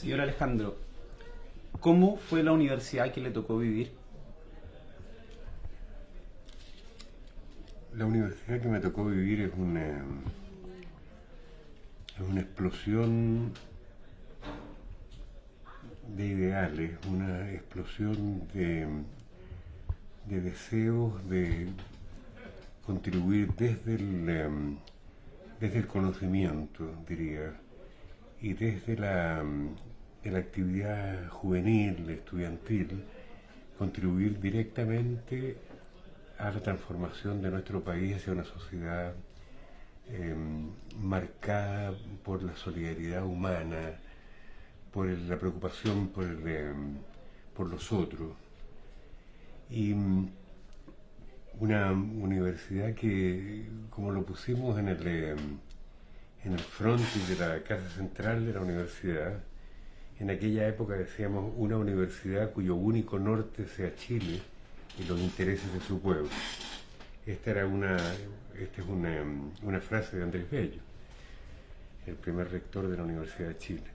Señor Alejandro, ¿cómo fue la universidad que le tocó vivir? La universidad que me tocó vivir es una explosión de ideales, una explosión de deseos de contribuir desde el conocimiento, diría, y desde de la actividad juvenil, estudiantil, contribuir directamente a la transformación de nuestro país hacia una sociedad marcada por la solidaridad humana, por la preocupación por los otros. Y una universidad que, como lo pusimos en el frontis de la casa central de la universidad, en aquella época decíamos una universidad cuyo único norte sea Chile y los intereses de su pueblo. Esta es una frase de Andrés Bello, el primer rector de la Universidad de Chile.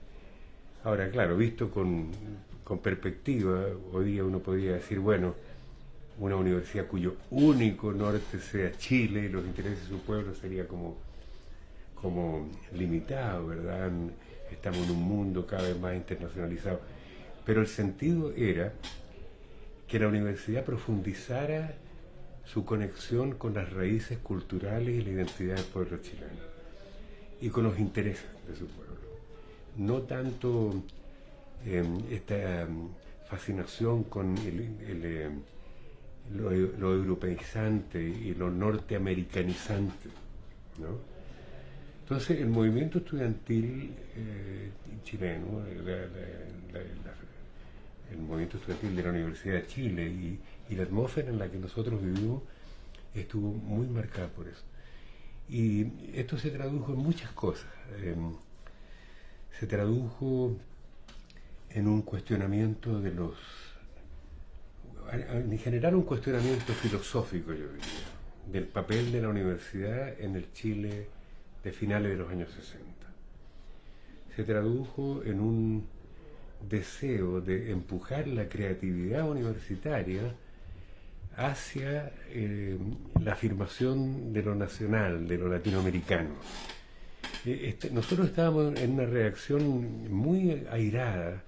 Ahora, claro, visto con perspectiva, hoy día uno podría decir, bueno, una universidad cuyo único norte sea Chile y los intereses de su pueblo sería como limitado, ¿verdad? Estamos en un mundo cada vez más internacionalizado. Pero el sentido era que la universidad profundizara su conexión con las raíces culturales y la identidad del pueblo chileno y con los intereses de su pueblo. No tanto esta fascinación con lo europeizante y lo norteamericanizante, ¿no? Entonces el movimiento estudiantil chileno, el movimiento estudiantil de la Universidad de Chile y la atmósfera en la que nosotros vivimos estuvo muy marcada por eso. Y esto se tradujo en muchas cosas. Se tradujo en un cuestionamiento en general un cuestionamiento filosófico, yo diría, del papel de la universidad en el Chile de finales de los años 60. Se tradujo en un deseo de empujar la creatividad universitaria hacia la afirmación de lo nacional, de lo latinoamericano. Nosotros estábamos en una reacción muy airada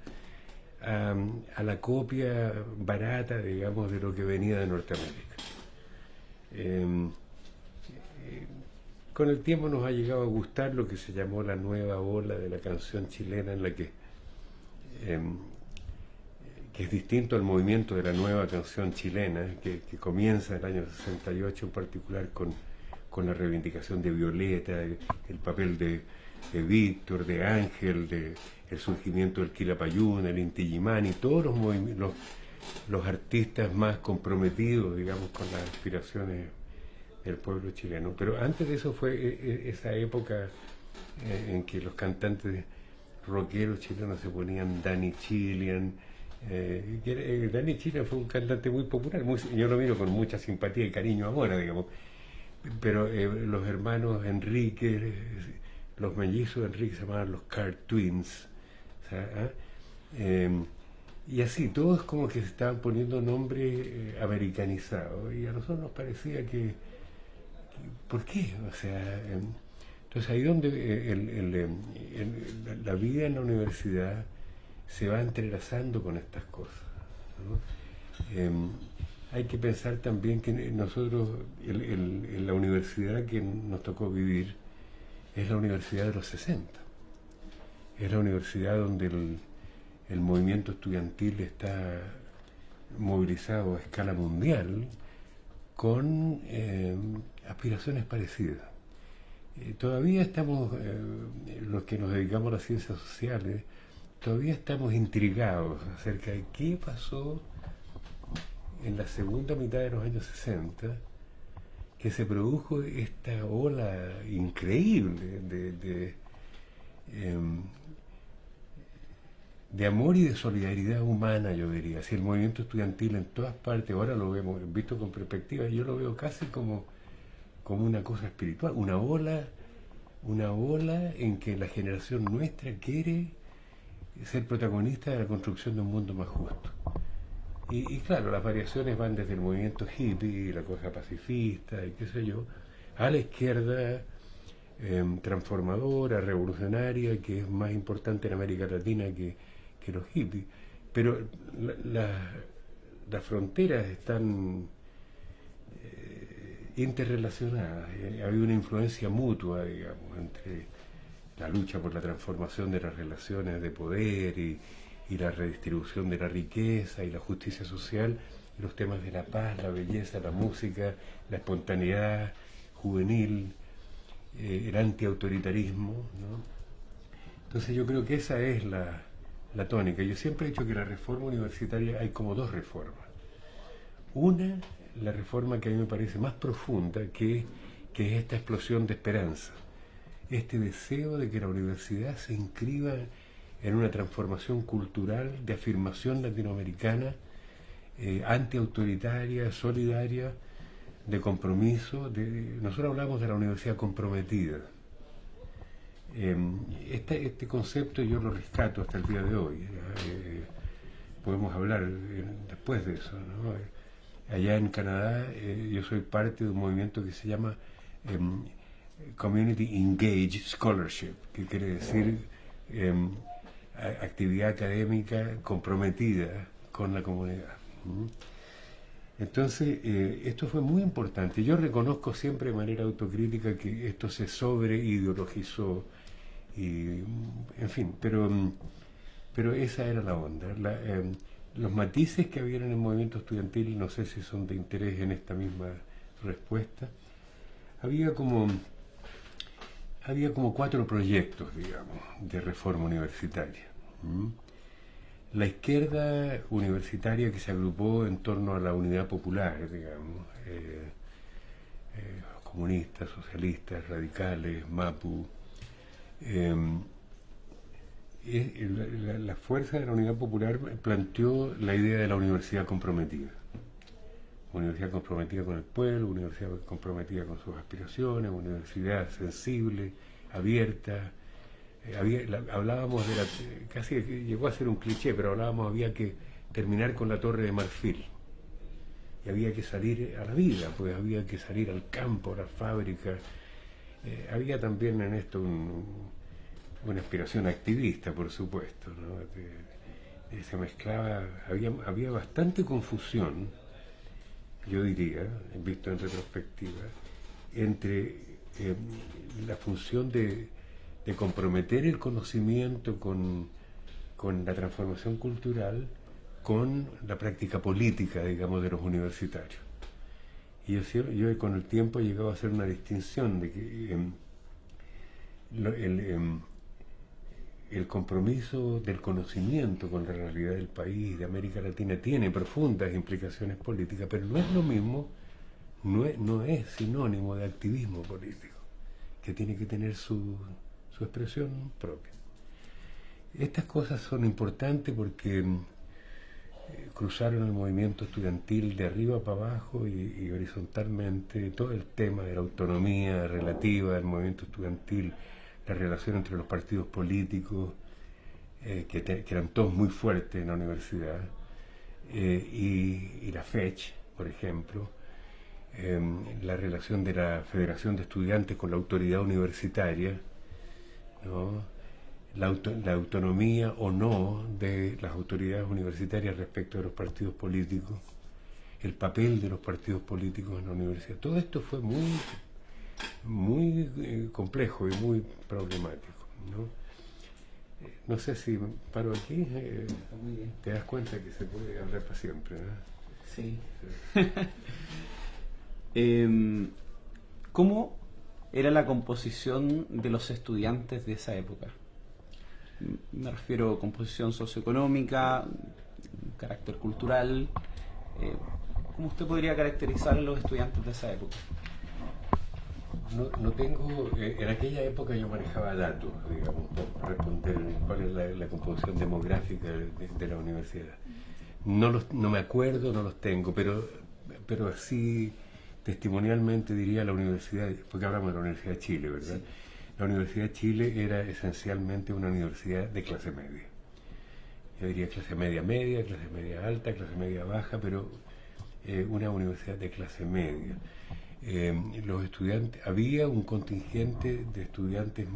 a la copia barata, digamos, de lo que venía de Norteamérica. Con el tiempo nos ha llegado a gustar lo que se llamó la nueva ola de la canción chilena, en la que es distinto al movimiento de la nueva canción chilena, que comienza en el año 68 en particular con la reivindicación de Violeta, el papel de Víctor, de Ángel, el surgimiento del Quilapayún, el Inti Illimani, todos los artistas más comprometidos, digamos, con las aspiraciones del pueblo chileno. Pero antes de eso fue esa época en que los cantantes rockeros chilenos se ponían Danny Chilean. Danny Chilean fue un cantante muy popular, yo lo miro con mucha simpatía y cariño ahora, digamos. Pero los hermanos Enrique, los mellizos de Enrique se llamaban los Carr Twins. O sea, y así, todos como que se estaban poniendo nombres americanizados. Y a nosotros nos parecía ¿por qué? O sea, entonces ahí donde la vida en la universidad se va entrelazando con estas cosas, ¿no? Hay que pensar también que nosotros, en la universidad que nos tocó vivir, es la universidad de los 60. Es la universidad donde el movimiento estudiantil está movilizado a escala mundial con aspiraciones parecidas. Todavía estamos, los que nos dedicamos a las ciencias sociales, todavía estamos intrigados acerca de qué pasó en la segunda mitad de los años 60, que se produjo esta ola increíble de amor y de solidaridad humana, yo diría. Si el movimiento estudiantil en todas partes, ahora lo vemos visto con perspectiva, yo lo veo casi como una cosa espiritual, una ola en que la generación nuestra quiere ser protagonista de la construcción de un mundo más justo. Y claro, las variaciones van desde el movimiento hippie, la cosa pacifista y qué sé yo, a la izquierda transformadora, revolucionaria, que es más importante en América Latina que los hippies. Pero las fronteras están interrelacionadas. Había una influencia mutua, digamos, entre la lucha por la transformación de las relaciones de poder y la redistribución de la riqueza y la justicia social, y los temas de la paz, la belleza, la música, la espontaneidad juvenil, el antiautoritarismo, ¿no? Entonces yo creo que esa es la tónica. Yo siempre he dicho que la reforma universitaria hay como dos reformas. Una, la reforma que a mí me parece más profunda, que es esta explosión de esperanza, este deseo de que la universidad se inscriba en una transformación cultural de afirmación latinoamericana, antiautoritaria, solidaria, de compromiso. Nosotros hablamos de la universidad comprometida. Este concepto yo lo rescato hasta el día de hoy. Podemos hablar después de eso, ¿no? Allá en Canadá yo soy parte de un movimiento que se llama Community Engaged Scholarship, que quiere decir actividad académica comprometida con la comunidad. Entonces, esto fue muy importante. Yo reconozco siempre de manera autocrítica que esto se sobreideologizó, y, en fin, pero esa era la onda. Los matices que había en el movimiento estudiantil, no sé si son de interés en esta misma respuesta. Había como 4 proyectos, digamos, de reforma universitaria. La izquierda universitaria, que se agrupó en torno a la unidad popular, digamos, comunistas, socialistas, radicales, MAPU. La fuerza de la unidad popular planteó la idea de la universidad comprometida. Universidad comprometida con el pueblo, universidad comprometida con sus aspiraciones, universidad sensible, abierta. Hablábamos de casi llegó a ser un cliché, pero había que terminar con la Torre de Marfil. Y había que salir a la vida, pues había que salir al campo, a las fábricas. Había también en esto una aspiración activista, por supuesto, ¿no? Se mezclaba, había bastante confusión, yo diría, visto en retrospectiva, entre la función de comprometer el conocimiento con la transformación cultural, con la práctica política, digamos, de los universitarios. Y yo con el tiempo he llegado a hacer una distinción de que el compromiso del conocimiento con la realidad del país, de América Latina, tiene profundas implicaciones políticas, pero no es lo mismo, no es sinónimo de activismo político, que tiene que tener su expresión propia. Estas cosas son importantes porque cruzaron el movimiento estudiantil de arriba para abajo y horizontalmente todo el tema de la autonomía relativa del movimiento estudiantil, la relación entre los partidos políticos, que eran todos muy fuertes en la universidad, y la FECH, por ejemplo, la relación de la Federación de Estudiantes con la autoridad universitaria, ¿no? La autonomía o no de las autoridades universitarias respecto de los partidos políticos, el papel de los partidos políticos en la universidad. Todo esto fue muy complejo y muy problemático, ¿no? No sé si paro aquí, te das cuenta que se puede hablar para siempre, ¿no? Sí. ¿Cómo era la composición de los estudiantes de esa época? Me refiero a composición socioeconómica, carácter cultural. ¿Cómo usted podría caracterizar a los estudiantes de esa época? No tengo, en aquella época yo manejaba datos, digamos, para responder cuál es la composición demográfica de la universidad. No me acuerdo, no los tengo, pero así testimonialmente diría la universidad, porque hablamos de la Universidad de Chile, ¿verdad? Sí. La Universidad de Chile era esencialmente una universidad de clase media. yo diría clase media media, clase media alta, clase media baja, pero una universidad de clase media. Los estudiantes, había un contingente de estudiantes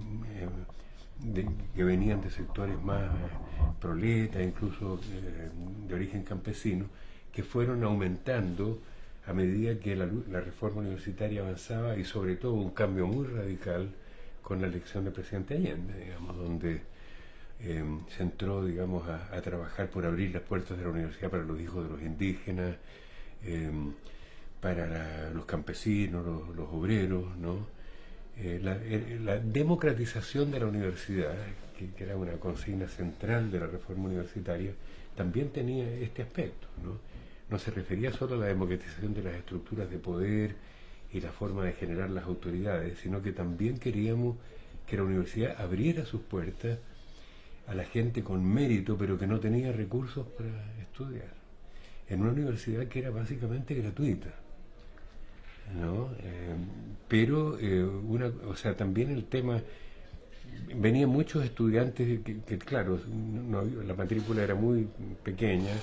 que venían de sectores más proletas, incluso de origen campesino, que fueron aumentando a medida que la reforma universitaria avanzaba, y sobre todo un cambio muy radical con la elección del presidente Allende, digamos, donde se entró, digamos, a trabajar por abrir las puertas de la universidad para los hijos de los indígenas, para los campesinos, los obreros, ¿no? La democratización de la universidad, que era una consigna central de la reforma universitaria, también tenía este aspecto, ¿no? No se refería solo a la democratización de las estructuras de poder y la forma de generar las autoridades, sino que también queríamos que la universidad abriera sus puertas a la gente con mérito, pero que no tenía recursos para estudiar, en una universidad que era básicamente gratuita, ¿no? Pero o sea, también el tema, venían muchos estudiantes que claro, la matrícula era muy pequeña.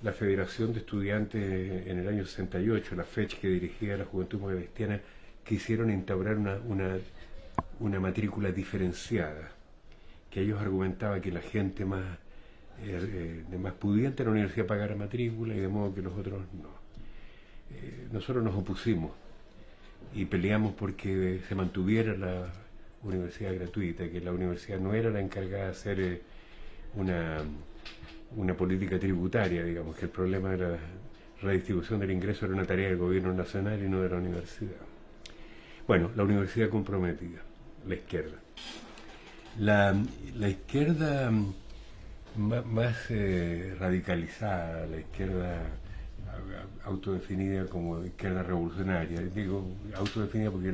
La Federación de Estudiantes en el año 68, la FECH, que dirigía la Juventud Cristiana, quisieron instaurar una matrícula diferenciada, que ellos argumentaban que la gente más pudiente en la universidad pagara matrícula, y de modo que los otros no. Nosotros nos opusimos y peleamos porque se mantuviera la universidad gratuita, que la universidad no era la encargada de hacer una política tributaria, digamos, que el problema de la redistribución del ingreso era una tarea del gobierno nacional y no de la universidad. Bueno, la universidad comprometida, la izquierda. La izquierda más radicalizada, la izquierda autodefinida como izquierda revolucionaria, digo autodefinida porque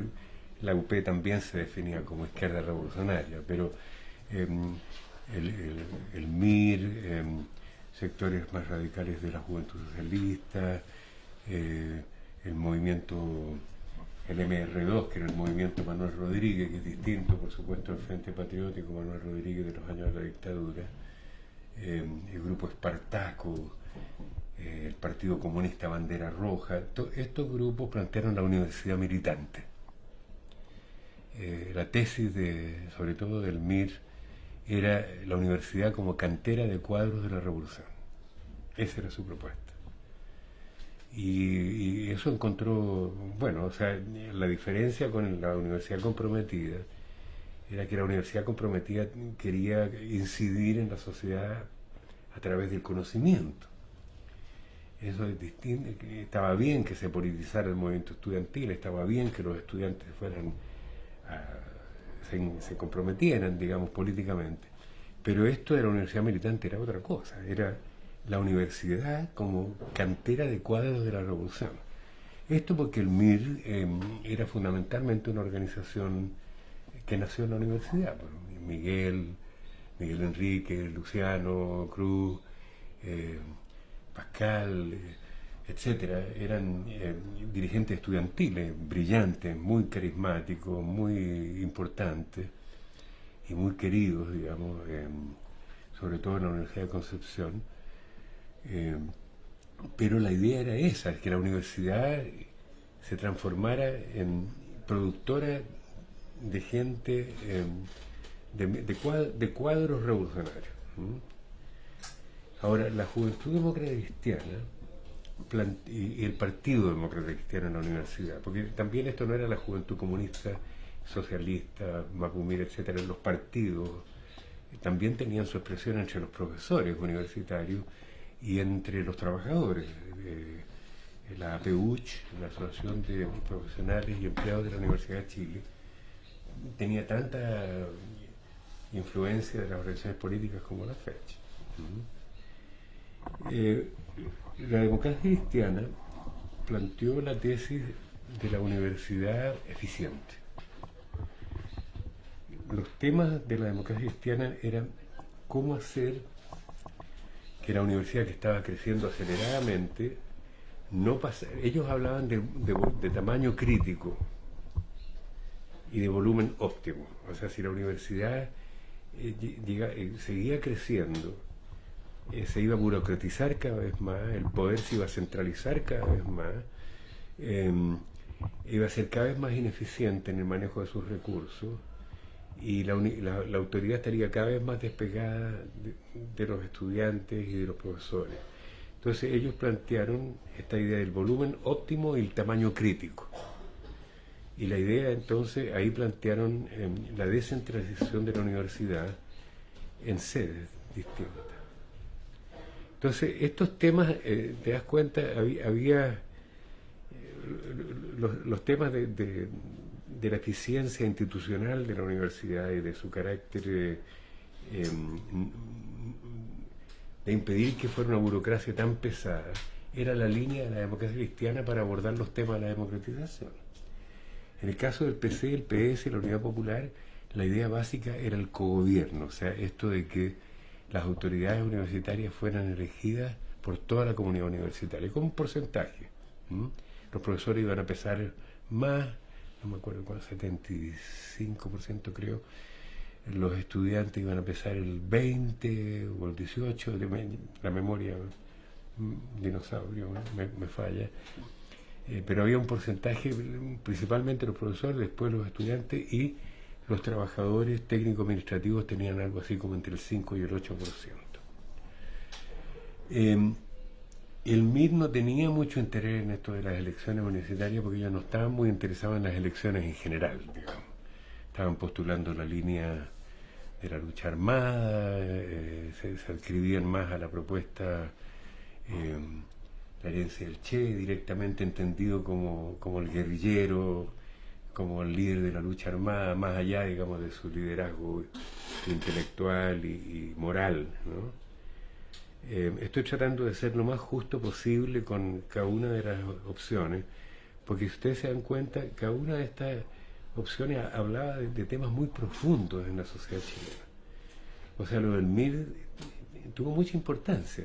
la UP también se definía como izquierda revolucionaria, pero el MIR, sectores más radicales de la Juventud Socialista, el movimiento, el MR2, que era el movimiento Manuel Rodríguez, que es distinto, por supuesto, del Frente Patriótico Manuel Rodríguez de los años de la dictadura, el grupo Espartaco, el Partido Comunista Bandera Roja. Estos grupos plantearon la universidad militante. La tesis, sobre todo del MIR, era la universidad como cantera de cuadros de la revolución. Esa era su propuesta. Y eso encontró, bueno, o sea, la diferencia con la universidad comprometida era que la universidad comprometida quería incidir en la sociedad a través del conocimiento. Eso es distinto. Estaba bien que se politizara el movimiento estudiantil, estaba bien que los estudiantes se comprometieran, digamos, políticamente, pero esto de la universidad militante era otra cosa, era la universidad como cantera de cuadros de la revolución. Esto porque el MIR era fundamentalmente una organización que nació en la universidad. Miguel Enrique, Luciano, Cruz, Pascal, etcétera, eran dirigentes estudiantiles brillantes, muy carismáticos, muy importantes y muy queridos, digamos, sobre todo en la Universidad de Concepción. Pero la idea era esa, que la universidad se transformara en productora de gente, de cuadros revolucionarios. Ahora, la Juventud Demócrata Cristiana y el Partido Demócrata Cristiano en la universidad, porque también esto no era la Juventud Comunista, Socialista, Mapumir, etcétera, los partidos también tenían su expresión entre los profesores universitarios y entre los trabajadores. La APUCH, la Asociación de Profesionales y Empleados de la Universidad de Chile, tenía tanta influencia de las organizaciones políticas como la FECH. La democracia cristiana planteó la tesis de la universidad eficiente. Los temas de la democracia cristiana eran cómo hacer que la universidad, que estaba creciendo aceleradamente, no pasara. Ellos hablaban de tamaño crítico y de volumen óptimo. O sea, si la universidad seguía creciendo, se iba a burocratizar cada vez más, el poder se iba a centralizar cada vez más, iba a ser cada vez más ineficiente en el manejo de sus recursos, y la autoridad estaría cada vez más despegada de los estudiantes y de los profesores. Entonces ellos plantearon esta idea del volumen óptimo y el tamaño crítico. Y la idea entonces, ahí plantearon la descentralización de la universidad en sedes distintas. Entonces estos temas, te das cuenta, había los temas de la eficiencia institucional de la universidad y de su carácter de impedir que fuera una burocracia tan pesada, era la línea de la democracia cristiana para abordar los temas de la democratización. En el caso del PC, el PS, la Unidad Popular, la idea básica era el cogobierno, o sea, esto de que las autoridades universitarias fueran elegidas por toda la comunidad universitaria, con un porcentaje. Los profesores iban a pesar más, no me acuerdo cuál, 75% creo, los estudiantes iban a pesar el 20 o el 18, la memoria dinosaurio me falla, pero había un porcentaje, principalmente los profesores, después los estudiantes, y los trabajadores técnico-administrativos tenían algo así como entre el 5 y el 8%. El MIR no tenía mucho interés en esto de las elecciones universitarias porque ellos no estaban muy interesados en las elecciones en general, digamos. Estaban postulando la línea de la lucha armada, se adscribían más a la propuesta, la herencia del Che, directamente entendido como el guerrillero, como el líder de la lucha armada, más allá, digamos, de su liderazgo intelectual y moral, ¿no? Estoy tratando de ser lo más justo posible con cada una de las opciones, porque si ustedes se dan cuenta, cada una de estas opciones hablaba de temas muy profundos en la sociedad chilena. O sea, lo del MIR tuvo mucha importancia.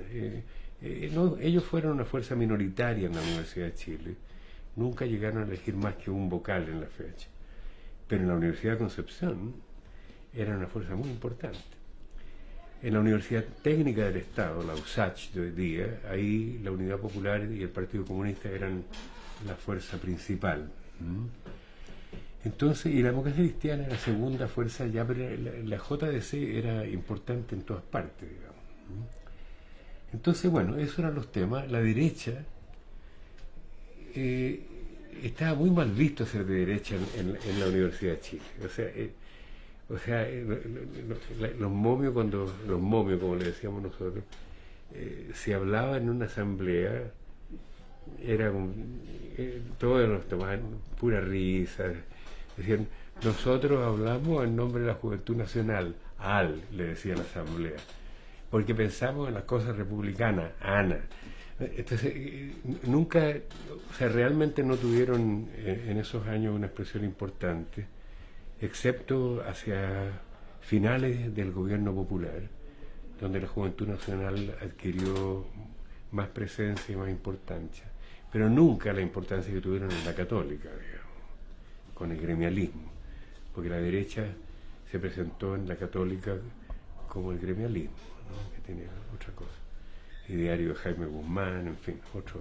Ellos fueron una fuerza minoritaria en la Universidad de Chile, nunca llegaron a elegir más que un vocal en la fecha, pero en la Universidad de Concepción era una fuerza muy importante. En la Universidad Técnica del Estado, la USACH de hoy día, ahí la Unidad Popular y el Partido Comunista eran la fuerza principal. Entonces, y la democracia cristiana era la segunda fuerza ya, pero la JDC era importante en todas partes, digamos. Entonces, bueno, esos eran los temas. La derecha estaba muy mal visto ser de derecha en la Universidad de Chile. Los momios, como le decíamos nosotros, si hablaba en una asamblea, todos nos tomaban pura risa. Decían, nosotros hablamos en nombre de la Juventud Nacional, le decía la asamblea, porque pensamos en las cosas republicanas, Ana. Entonces, nunca, realmente no tuvieron en esos años una expresión importante, excepto hacia finales del gobierno popular, donde la Juventud Nacional adquirió más presencia y más importancia, pero nunca la importancia que tuvieron en la Católica, digamos, con el gremialismo, porque la derecha se presentó en la Católica como el gremialismo, ¿no? Que tiene otra cosa, ideario de Jaime Guzmán, en fin, otro.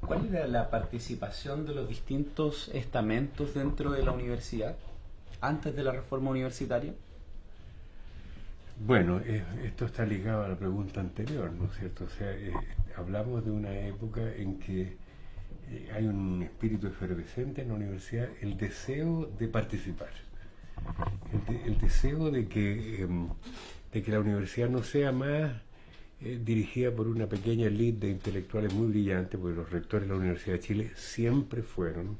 ¿Cuál era la participación de los distintos estamentos dentro de la universidad antes de la reforma universitaria? Bueno, esto está ligado a la pregunta anterior, ¿no es cierto? O sea, hablamos de una época en que hay un espíritu efervescente en la universidad, el deseo de participar, el deseo de que la universidad no sea más dirigida por una pequeña élite de intelectuales muy brillantes, porque los rectores de la Universidad de Chile siempre fueron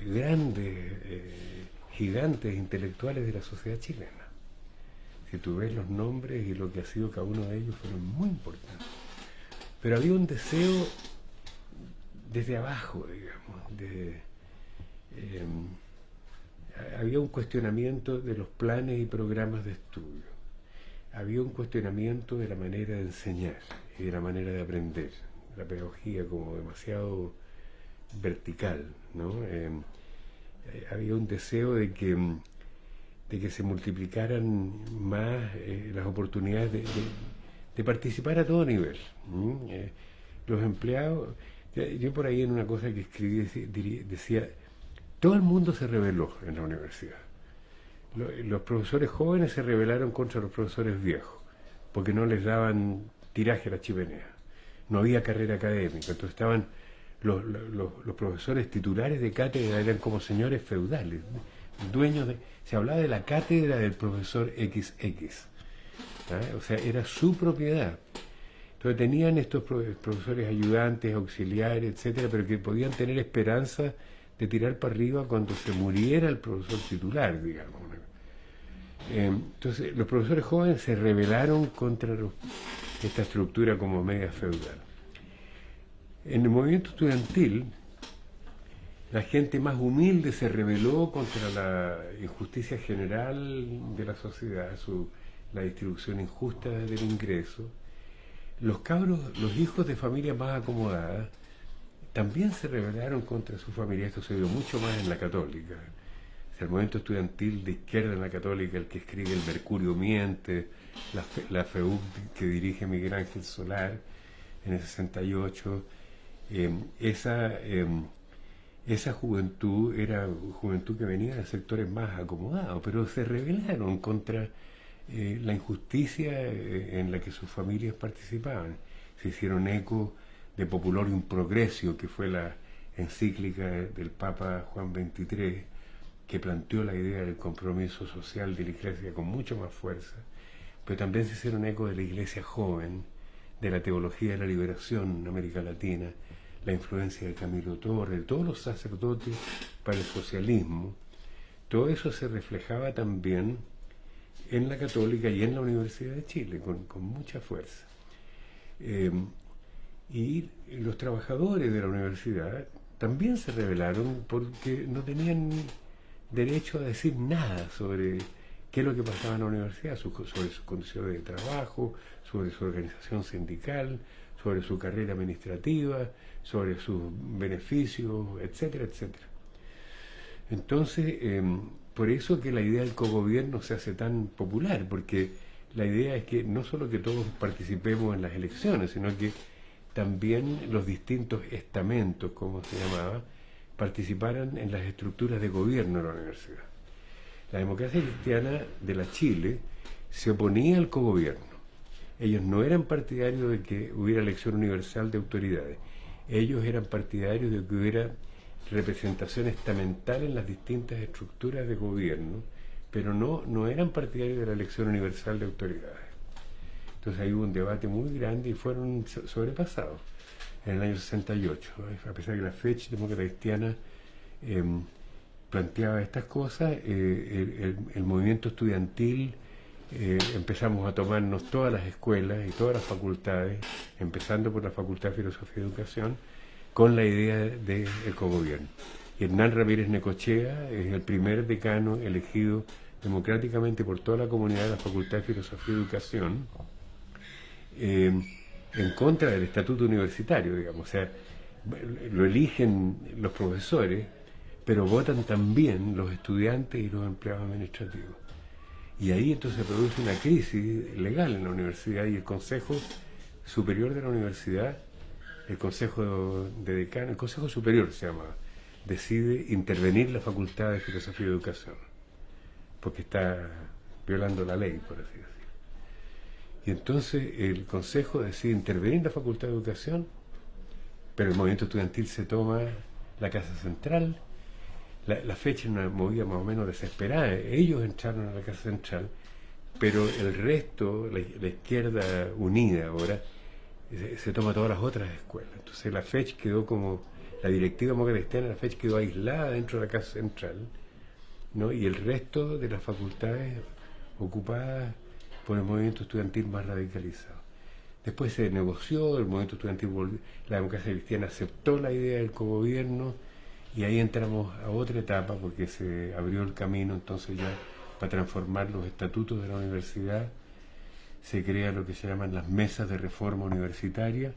grandes, gigantes intelectuales de la sociedad chilena. Si tú ves los nombres y lo que ha sido cada uno de ellos, fueron muy importantes. Pero había un deseo desde abajo, digamos, había un cuestionamiento de los planes y programas de estudio. Había un cuestionamiento de la manera de enseñar y de la manera de aprender. La pedagogía como demasiado vertical, ¿no? Había un deseo de que se multiplicaran más las oportunidades de participar a todo nivel. Los empleados, yo por ahí en una cosa que escribí decía, todo el mundo se rebeló en la universidad. Los profesores jóvenes se rebelaron contra los profesores viejos, porque no les daban tiraje a la chimenea. No había carrera académica, entonces estaban los profesores titulares de cátedra, eran como señores feudales, dueños de... Se hablaba de la cátedra del profesor XX, o sea, era su propiedad. Entonces tenían estos profesores ayudantes, auxiliares, etcétera, pero que podían tener esperanza de tirar para arriba cuando se muriera el profesor titular, digamos. Entonces los profesores jóvenes se rebelaron contra esta estructura como media feudal. En el movimiento estudiantil, la gente más humilde se rebeló contra la injusticia general de la sociedad, la distribución injusta del ingreso. Los hijos de familias más acomodadas, también se rebelaron contra su familia. Esto se vio mucho más en la católica. O sea, el movimiento estudiantil de izquierda en la católica, el que escribe El Mercurio Miente, la FEUC que dirige Miguel Ángel Solar en el 68, esa juventud era juventud que venía de sectores más acomodados, pero se rebelaron contra la injusticia en la que sus familias participaban. Se hicieron eco de Populorium Progressio, que fue la encíclica del Papa Juan XXIII, que planteó la idea del compromiso social de la Iglesia con mucho más fuerza, pero también se hicieron eco de la Iglesia joven, de la teología de la liberación en América Latina, la influencia de Camilo Torres, de todos los sacerdotes para el socialismo. Todo eso se reflejaba también en la Católica y en la Universidad de Chile, con mucha fuerza. Y los trabajadores de la universidad también se rebelaron porque no tenían derecho a decir nada sobre qué es lo que pasaba en la universidad, sobre sus condiciones de trabajo, sobre su organización sindical, sobre su carrera administrativa, sobre sus beneficios, etcétera, etcétera. Entonces, por eso que la idea del cogobierno se hace tan popular, porque la idea es que no solo que todos participemos en las elecciones, sino que también los distintos estamentos, como se llamaba, participaran en las estructuras de gobierno de la universidad. La democracia cristiana de la Chile se oponía al cogobierno. Ellos no eran partidarios de que hubiera elección universal de autoridades. Ellos eran partidarios de que hubiera representación estamental en las distintas estructuras de gobierno, pero no eran partidarios de la elección universal de autoridades. Entonces ahí hubo un debate muy grande y fueron sobrepasados en el año 68. A pesar de que la FECH, Demócrata Cristiana, planteaba estas cosas, el movimiento estudiantil, empezamos a tomarnos todas las escuelas y todas las facultades, empezando por la Facultad de Filosofía y Educación, con la idea del cogobierno. Y Hernán Ramírez Necochea es el primer decano elegido democráticamente por toda la comunidad de la Facultad de Filosofía y Educación, en contra del estatuto universitario, digamos. O sea, lo eligen los profesores, pero votan también los estudiantes y los empleados administrativos. Y ahí entonces se produce una crisis legal en la universidad y el Consejo Superior de la Universidad, el Consejo de Decano, el Consejo Superior se llama, decide intervenir la Facultad de Filosofía y Educación, porque está violando la ley, por así decirlo. Y entonces el Consejo decide intervenir la Facultad de Educación, pero el movimiento estudiantil se toma la Casa Central. La fecha es una movida más o menos desesperada. Ellos entraron a la Casa Central, pero el resto, la izquierda unida ahora, se toma todas las otras escuelas. Entonces la FECH quedó como, la directiva demócrata cristiana, la FECH quedó aislada dentro de la Casa Central, ¿no? Y el resto de las facultades ocupadas por el movimiento estudiantil más radicalizado. Después se negoció, el movimiento estudiantil volvió, la democracia cristiana aceptó la idea del cogobierno, y ahí entramos a otra etapa porque se abrió el camino entonces ya para transformar los estatutos de la universidad. Se crea lo que se llaman las mesas de reforma universitaria,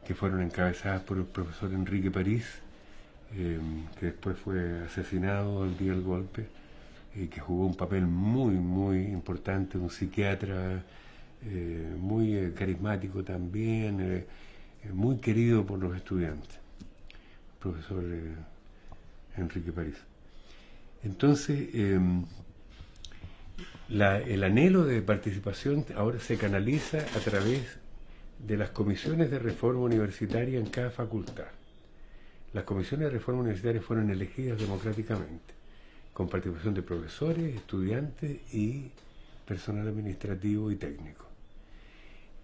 que fueron encabezadas por el profesor Enrique París, que después fue asesinado el día del golpe, y que jugó un papel muy, muy importante, un psiquiatra muy carismático también, muy querido por los estudiantes, profesor Enrique París. Entonces, el anhelo de participación ahora se canaliza a través de las comisiones de reforma universitaria en cada facultad. Las comisiones de reforma universitaria fueron elegidas democráticamente, con participación de profesores, estudiantes y personal administrativo y técnico.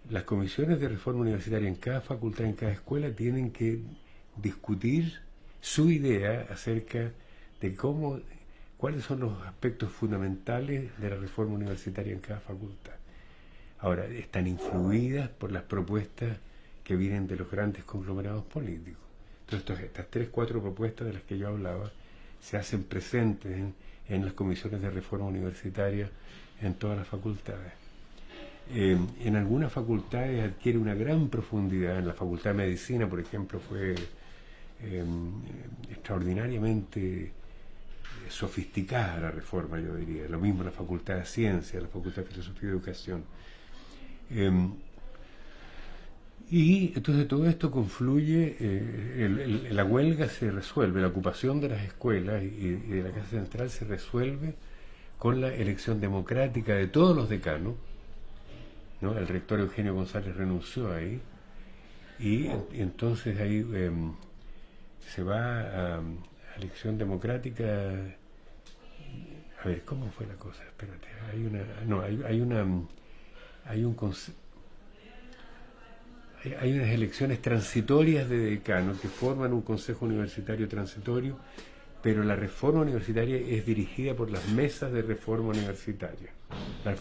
Las comisiones de reforma universitaria en cada facultad, en cada escuela, tienen que discutir su idea acerca de cuáles son los aspectos fundamentales de la reforma universitaria en cada facultad. Ahora, están influidas por las propuestas que vienen de los grandes conglomerados políticos. Entonces, estas 3-4 propuestas de las que yo hablaba se hacen presentes en las comisiones de reforma universitaria en todas las facultades. En algunas facultades adquiere una gran profundidad. En la Facultad de Medicina, por ejemplo, fue extraordinariamente sofisticada la reforma, yo diría. Lo mismo en la Facultad de Ciencias, la Facultad de Filosofía y Educación. Y entonces todo esto confluye, la huelga se resuelve, la ocupación de las escuelas y de la Casa Central se resuelve con la elección democrática de todos los decanos, ¿no? El rector Eugenio González renunció ahí, y entonces ahí se va a elección democrática. A ver, ¿cómo fue la cosa? Espérate, hay unas elecciones transitorias de decanos que forman un consejo universitario transitorio, pero la reforma universitaria es dirigida por las mesas de reforma universitaria. Las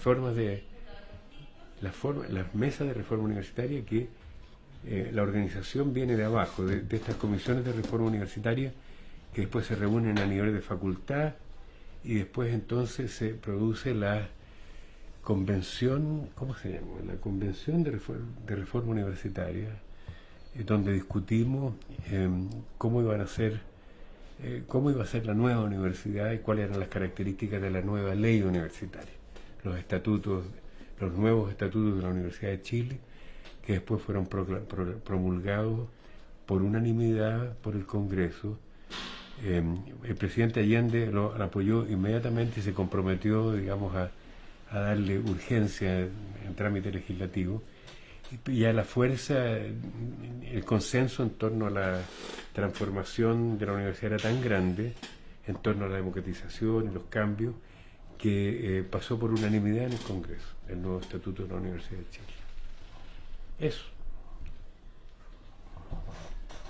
mesas de reforma universitaria que la organización viene de abajo, de estas comisiones de reforma universitaria que después se reúnen a nivel de facultad, y después entonces se produce la convención, ¿cómo se llama? La convención de reforma universitaria, donde discutimos cómo iba a ser la nueva universidad y cuáles eran las características de la nueva ley universitaria, los nuevos estatutos de la Universidad de Chile, que después fueron promulgados por unanimidad por el Congreso. El presidente Allende lo apoyó inmediatamente y se comprometió, digamos, a darle urgencia en trámite legislativo, y a la fuerza, el consenso en torno a la transformación de la universidad era tan grande, en torno a la democratización y los cambios, que pasó por unanimidad en el Congreso, el nuevo estatuto de la Universidad de Chile. Eso.